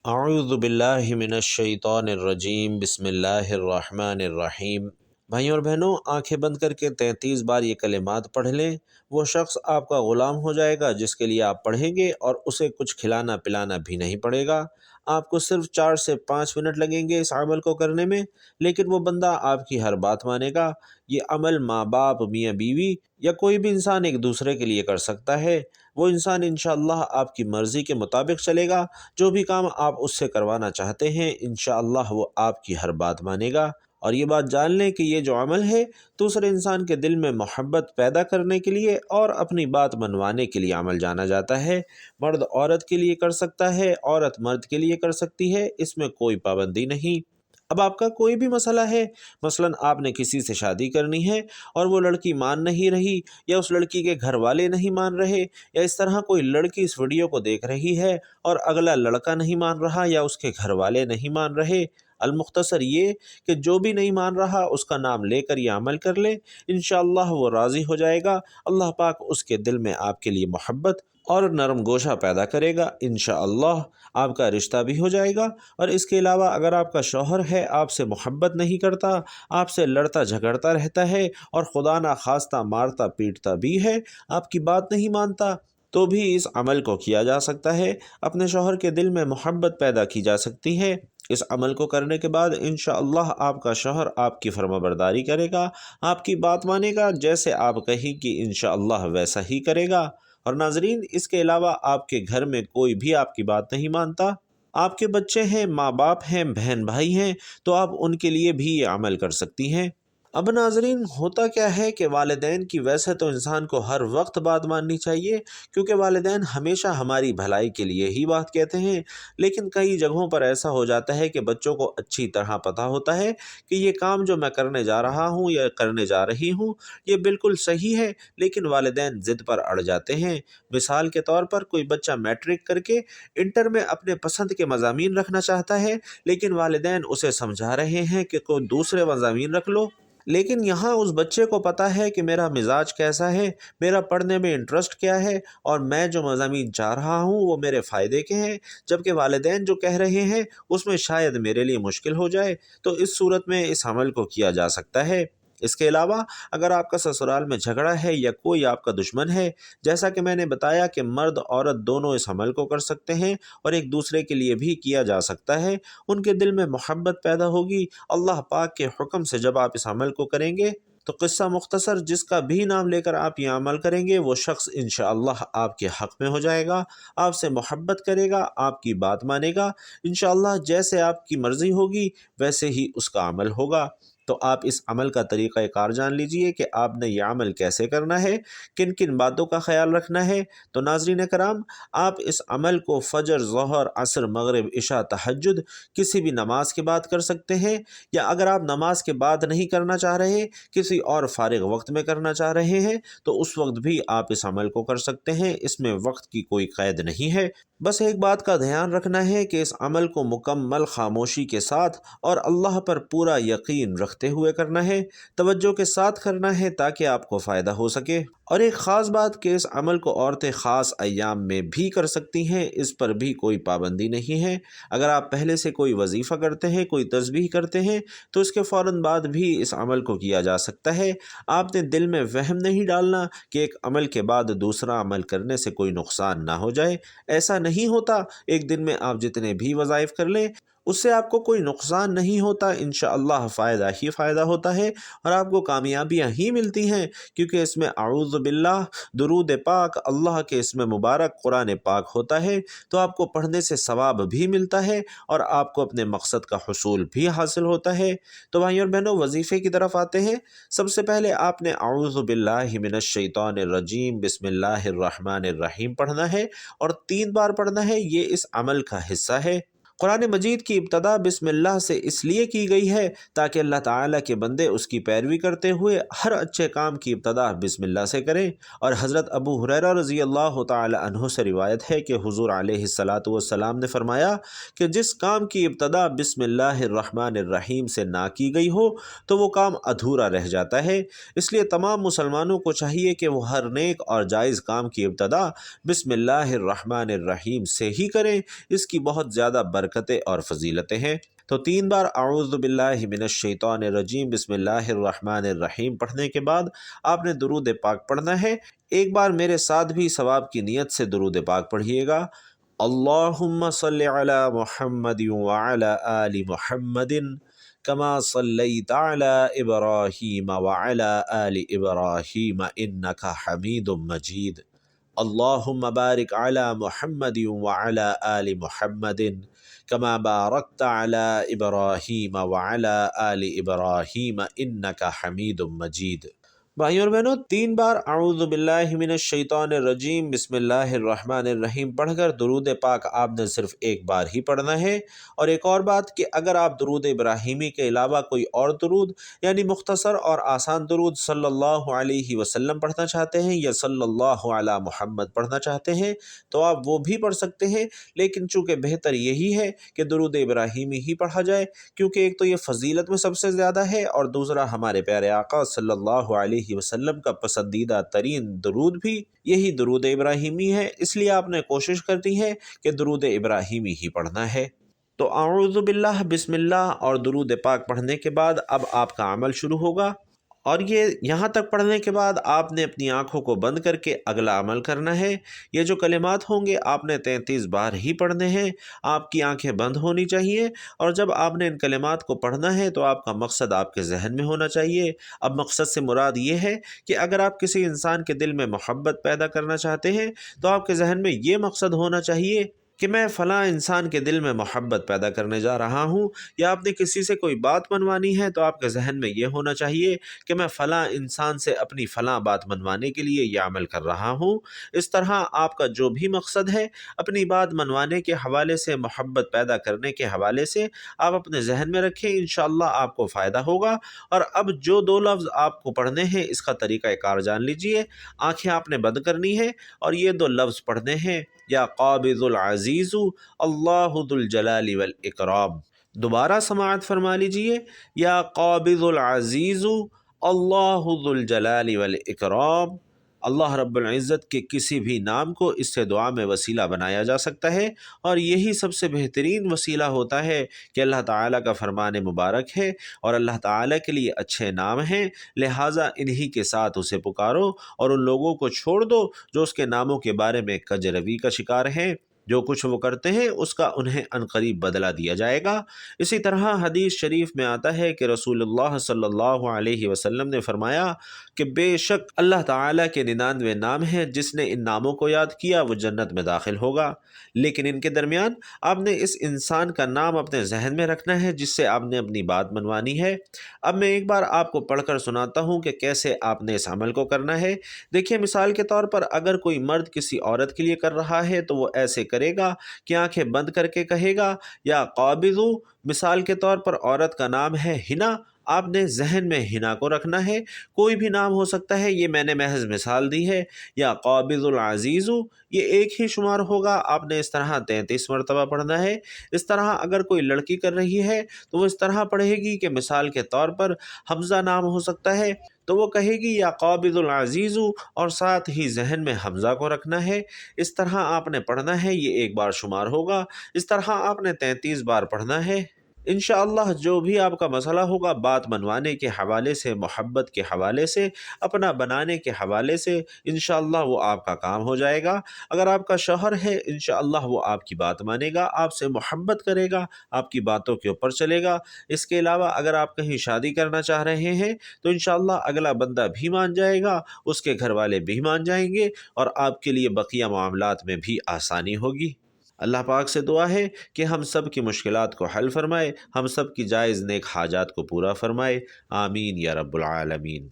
اعوذ باللہ من الشیطان الرجیم، بسم اللہ الرحمن الرحیم۔ بھائیوں اور بہنوں، آنکھیں بند کر کے 33 بار یہ کلمات پڑھ لیں۔ وہ شخص آپ کا غلام ہو جائے گا جس کے لیے آپ پڑھیں گے، اور اسے کچھ کھلانا پلانا بھی نہیں پڑے گا۔ آپ کو صرف 4 سے 5 منٹ لگیں گے اس عمل کو کرنے میں، لیکن وہ بندہ آپ کی ہر بات مانے گا۔ یہ عمل ماں باپ، میاں بیوی یا کوئی بھی انسان ایک دوسرے کے لیے کر سکتا ہے۔ وہ انسان انشاءاللہ آپ کی مرضی کے مطابق چلے گا۔ جو بھی کام آپ اس سے کروانا چاہتے ہیں انشاءاللہ وہ آپ کی ہر بات مانے گا۔ اور یہ بات جان لیں کہ یہ جو عمل ہے دوسرے انسان کے دل میں محبت پیدا کرنے کے لیے اور اپنی بات منوانے کے لیے عمل جانا جاتا ہے۔ مرد عورت کے لیے کر سکتا ہے، عورت مرد کے لیے کر سکتی ہے، اس میں کوئی پابندی نہیں۔ اب آپ کا کوئی بھی مسئلہ ہے، مثلاً آپ نے کسی سے شادی کرنی ہے اور وہ لڑکی مان نہیں رہی، یا اس لڑکی کے گھر والے نہیں مان رہے، یا اس طرح کوئی لڑکی اس ویڈیو کو دیکھ رہی ہے اور اگلا لڑکا نہیں مان رہا یا اس کے گھر والے نہیں مان رہے، المختصر یہ کہ جو بھی نہیں مان رہا اس کا نام لے کر یہ عمل کر لے، انشاءاللہ وہ راضی ہو جائے گا۔ اللہ پاک اس کے دل میں آپ کے لیے محبت اور نرم گوشہ پیدا کرے گا، انشاءاللہ آپ کا رشتہ بھی ہو جائے گا۔ اور اس کے علاوہ اگر آپ کا شوہر ہے، آپ سے محبت نہیں کرتا، آپ سے لڑتا جھگڑتا رہتا ہے اور خدا نخواستہ مارتا پیٹتا بھی ہے، آپ کی بات نہیں مانتا، تو بھی اس عمل کو کیا جا سکتا ہے۔ اپنے شوہر کے دل میں محبت پیدا کی جا سکتی ہے۔ اس عمل کو کرنے کے بعد انشاءاللہ آپ کا شوہر آپ کی فرما برداری کرے گا، آپ کی بات مانے گا، جیسے آپ کہیں کہ انشاءاللہ ویسا ہی کرے گا۔ اور ناظرین، اس کے علاوہ آپ کے گھر میں کوئی بھی آپ کی بات نہیں مانتا، آپ کے بچے ہیں، ماں باپ ہیں، بہن بھائی ہیں، تو آپ ان کے لیے بھی یہ عمل کر سکتی ہیں۔ اب ناظرین، ہوتا کیا ہے کہ والدین کی ویسے تو انسان کو ہر وقت بات ماننی چاہیے، کیونکہ والدین ہمیشہ ہماری بھلائی کے لیے ہی بات کہتے ہیں، لیکن کئی جگہوں پر ایسا ہو جاتا ہے کہ بچوں کو اچھی طرح پتہ ہوتا ہے کہ یہ کام جو میں کرنے جا رہا ہوں یا کرنے جا رہی ہوں یہ بالکل صحیح ہے، لیکن والدین ضد پر اڑ جاتے ہیں۔ مثال کے طور پر کوئی بچہ میٹرک کر کے انٹر میں اپنے پسند کے مضامین رکھنا چاہتا ہے، لیکن والدین اسے سمجھا رہے ہیں کہ کوئی دوسرے مضامین رکھ لو، لیکن یہاں اس بچے کو پتہ ہے کہ میرا مزاج کیسا ہے، میرا پڑھنے میں انٹرسٹ کیا ہے، اور میں جو مضامین چاہ رہا ہوں وہ میرے فائدے کے ہیں، جبکہ والدین جو کہہ رہے ہیں اس میں شاید میرے لیے مشکل ہو جائے، تو اس صورت میں اس عمل کو کیا جا سکتا ہے۔ اس کے علاوہ اگر آپ کا سسرال میں جھگڑا ہے یا کوئی آپ کا دشمن ہے، جیسا کہ میں نے بتایا کہ مرد عورت دونوں اس عمل کو کر سکتے ہیں اور ایک دوسرے کے لیے بھی کیا جا سکتا ہے، ان کے دل میں محبت پیدا ہوگی۔ اللہ پاک کے حکم سے جب آپ اس عمل کو کریں گے تو قصہ مختصر، جس کا بھی نام لے کر آپ یہ عمل کریں گے وہ شخص انشاءاللہ آپ کے حق میں ہو جائے گا، آپ سے محبت کرے گا، آپ کی بات مانے گا، انشاءاللہ جیسے آپ کی مرضی ہوگی ویسے ہی اس کا عمل ہوگا۔ تو آپ اس عمل کا طریقہ کار جان لیجئے کہ آپ نے یہ عمل کیسے کرنا ہے، کن کن باتوں کا خیال رکھنا ہے۔ تو ناظرین کرام، آپ اس عمل کو فجر، ظہر، عصر، مغرب، عشاء، تہجد کسی بھی نماز کے بعد کر سکتے ہیں، یا اگر آپ نماز کے بعد نہیں کرنا چاہ رہے، کسی اور فارغ وقت میں کرنا چاہ رہے ہیں، تو اس وقت بھی آپ اس عمل کو کر سکتے ہیں، اس میں وقت کی کوئی قید نہیں ہے۔ بس ایک بات کا دھیان رکھنا ہے کہ اس عمل کو مکمل خاموشی کے ساتھ اور اللہ پر پورا یقین رکھتے ہوئے کرنا ہے، توجہ کے ساتھ کرنا ہے تاکہ آپ کو فائدہ ہو سکے۔ اور ایک خاص بات کہ اس عمل کو عورتیں خاص ایام میں بھی کر سکتی ہیں، اس پر بھی کوئی پابندی نہیں ہے۔ اگر آپ پہلے سے کوئی وظیفہ کرتے ہیں، کوئی تسبیح کرتے ہیں، تو اس کے فوراً بعد بھی اس عمل کو کیا جا سکتا ہے۔ آپ نے دل میں وہم نہیں ڈالنا کہ ایک عمل کے بعد دوسرا عمل کرنے سے کوئی نقصان نہ ہو جائے، ایسا نہیں ہوتا۔ ایک دن میں آپ جتنے بھی وظائف کر لیں اس سے آپ کو کوئی نقصان نہیں ہوتا، انشاءاللہ فائدہ ہی فائدہ ہوتا ہے اور آپ کو کامیابیاں ہی ملتی ہیں، کیونکہ اس میں اعوذ باللہ، درود پاک، اللہ کے اسم مبارک، قرآن پاک ہوتا ہے، تو آپ کو پڑھنے سے ثواب بھی ملتا ہے اور آپ کو اپنے مقصد کا حصول بھی حاصل ہوتا ہے۔ تو بھائیوں اور بہنوں، وظیفے کی طرف آتے ہیں۔ سب سے پہلے آپ نے اعوذ باللہ من الشیطان الرجیم، بسم اللہ الرحمن الرحیم پڑھنا ہے، اور 3 بار پڑھنا ہے۔ یہ اس عمل کا حصہ ہے۔ قرآن مجید کی ابتدا بسم اللہ سے اس لیے کی گئی ہے تاکہ اللہ تعالیٰ کے بندے اس کی پیروی کرتے ہوئے ہر اچھے کام کی ابتدا بسم اللہ سے کریں۔ اور حضرت ابو ہریرہ رضی اللہ تعالی عنہ سے روایت ہے کہ حضور علیہ الصلاۃ والسلام نے فرمایا کہ جس کام کی ابتدا بسم اللہ الرحمن الرحیم سے نہ کی گئی ہو تو وہ کام ادھورا رہ جاتا ہے۔ اس لیے تمام مسلمانوں کو چاہیے کہ وہ ہر نیک اور جائز کام کی ابتدا بسم اللہ الرحمن الرحیم سے ہی کریں، اس کی بہت زیادہ برکت برکتیں اور فضیلتیں ہیں۔ تو 3 بار اعوذ باللہ من الشیطان الرجیم بسم اللہ الرحمن الرحیم پڑھنے کے بعد آپ نے درود پاک پڑھنا ہے۔ ایک بار میرے ساتھ بھی ثواب کی نیت سے درود پاک پڑھیے گا۔ اللہم صلی علی محمد وعلی آل محمد کما صلیت علی ابراہیم وعلی آل ابراہیم انک حمید مجید۔ اللہم بارک علی محمد وعلی آل محمد کما بارکت علی ابراہیم وعلی آل ابراہیم انک حمید مجید۔ بھائیوں اور بہنوں، 3 بار اعوذ باللہ من الشیطان الرجیم بسم اللہ الرحمن الرحیم پڑھ کر درود پاک آپ نے صرف ایک بار ہی پڑھنا ہے۔ اور ایک اور بات کہ اگر آپ درود ابراہیمی کے علاوہ کوئی اور درود یعنی مختصر اور آسان درود صلی اللہ علیہ وسلم پڑھنا چاہتے ہیں یا صلی اللہ علی محمد پڑھنا چاہتے ہیں تو آپ وہ بھی پڑھ سکتے ہیں، لیکن چونکہ بہتر یہی ہے کہ درود ابراہیمی ہی پڑھا جائے، کیونکہ ایک تو یہ فضیلت میں سب سے زیادہ ہے اور دوسرا ہمارے پیارے آقا صلی اللہ علیہ وسلم کا پسندیدہ ترین درود بھی یہی درود ابراہیمی ہے، اس لیے آپ نے کوشش کرنی ہے کہ درود ابراہیمی ہی پڑھنا ہے۔ تو اعوذ باللہ بسم اللہ اور درود پاک پڑھنے کے بعد اب آپ کا عمل شروع ہوگا، اور یہ یہاں تک پڑھنے کے بعد آپ نے اپنی آنکھوں کو بند کر کے اگلا عمل کرنا ہے۔ یہ جو کلمات ہوں گے آپ نے 33 بار ہی پڑھنے ہیں، آپ کی آنکھیں بند ہونی چاہیے، اور جب آپ نے ان کلمات کو پڑھنا ہے تو آپ کا مقصد آپ کے ذہن میں ہونا چاہیے۔ اب مقصد سے مراد یہ ہے کہ اگر آپ کسی انسان کے دل میں محبت پیدا کرنا چاہتے ہیں تو آپ کے ذہن میں یہ مقصد ہونا چاہیے کہ میں فلاں انسان کے دل میں محبت پیدا کرنے جا رہا ہوں، یا آپ نے کسی سے کوئی بات منوانی ہے تو آپ کے ذہن میں یہ ہونا چاہیے کہ میں فلاں انسان سے اپنی فلاں بات منوانے کے لیے یہ عمل کر رہا ہوں۔ اس طرح آپ کا جو بھی مقصد ہے اپنی بات منوانے کے حوالے سے، محبت پیدا کرنے کے حوالے سے آپ اپنے ذہن میں رکھیں، انشاءاللہ آپ کو فائدہ ہوگا۔ اور اب جو 2 لفظ آپ کو پڑھنے ہیں اس کا طریقہ کار جان لیجئے۔ آنکھیں آپ نے بند کرنی ہے اور یہ 2 لفظ پڑھنے ہیں، یا قابض العزیز اللہ ذو الجلال والاکرام۔ دوبارہ سماعت فرما لیجئے، یا قابض العزیز اللہ ذو الجلال والاکرام۔ اللہ رب العزت کے کسی بھی نام کو اس سے دعا میں وسیلہ بنایا جا سکتا ہے، اور یہی سب سے بہترین وسیلہ ہوتا ہے کہ اللہ تعالیٰ کا فرمان مبارک ہے اور اللہ تعالیٰ کے لیے اچھے نام ہیں، لہٰذا انہی کے ساتھ اسے پکارو اور ان لوگوں کو چھوڑ دو جو اس کے ناموں کے بارے میں کج روی کا شکار ہیں۔ جو کچھ وہ کرتے ہیں اس کا انہیں عنقریب بدلہ دیا جائے گا۔ اسی طرح حدیث شریف میں آتا ہے کہ رسول اللہ صلی اللہ علیہ وسلم نے فرمایا کہ بے شک اللہ تعالیٰ کے 99 نام ہیں، جس نے ان ناموں کو یاد کیا وہ جنت میں داخل ہوگا، لیکن ان کے درمیان آپ نے اس انسان کا نام اپنے ذہن میں رکھنا ہے جس سے آپ نے اپنی بات منوانی ہے۔ اب میں ایک بار آپ کو پڑھ کر سناتا ہوں کہ کیسے آپ نے اس عمل کو کرنا ہے۔ دیکھیے، مثال کے طور پر اگر کوئی مرد کسی عورت کے لیے کر رہا ہے تو وہ ایسے کرے گا کہ آنکھیں بند کر کے کہے گا، یا قابضو۔ مثال کے طور پر عورت کا نام ہے ہنا، آپ نے ذہن میں ہنا کو رکھنا ہے، کوئی بھی نام ہو سکتا ہے، یہ میں نے محض مثال دی ہے۔ یا قابض العزیز، یہ ایک ہی شمار ہوگا، آپ نے اس طرح 33 مرتبہ پڑھنا ہے۔ اس طرح اگر کوئی لڑکی کر رہی ہے تو وہ اس طرح پڑھے گی کہ مثال کے طور پر حمزہ نام ہو سکتا ہے تو وہ کہے گی یا قابض العزیز، اور ساتھ ہی ذہن میں حمزہ کو رکھنا ہے۔ اس طرح آپ نے پڑھنا ہے، یہ ایک بار شمار ہوگا، اس طرح آپ نے 33 بار پڑھنا ہے۔ انشاءاللہ جو بھی آپ کا مسئلہ ہوگا، بات منوانے کے حوالے سے، محبت کے حوالے سے، اپنا بنانے کے حوالے سے، انشاءاللہ وہ آپ کا کام ہو جائے گا۔ اگر آپ کا شوہر ہے، انشاءاللہ وہ آپ کی بات مانے گا، آپ سے محبت کرے گا، آپ کی باتوں کے اوپر چلے گا۔ اس کے علاوہ اگر آپ کہیں شادی کرنا چاہ رہے ہیں تو انشاءاللہ اگلا بندہ بھی مان جائے گا، اس کے گھر والے بھی مان جائیں گے، اور آپ کے لیے بقیہ معاملات میں بھی آسانی ہوگی۔ اللہ پاک سے دعا ہے کہ ہم سب کی مشکلات کو حل فرمائے، ہم سب کی جائز نیک حاجات کو پورا فرمائے، آمین یا رب العالمین۔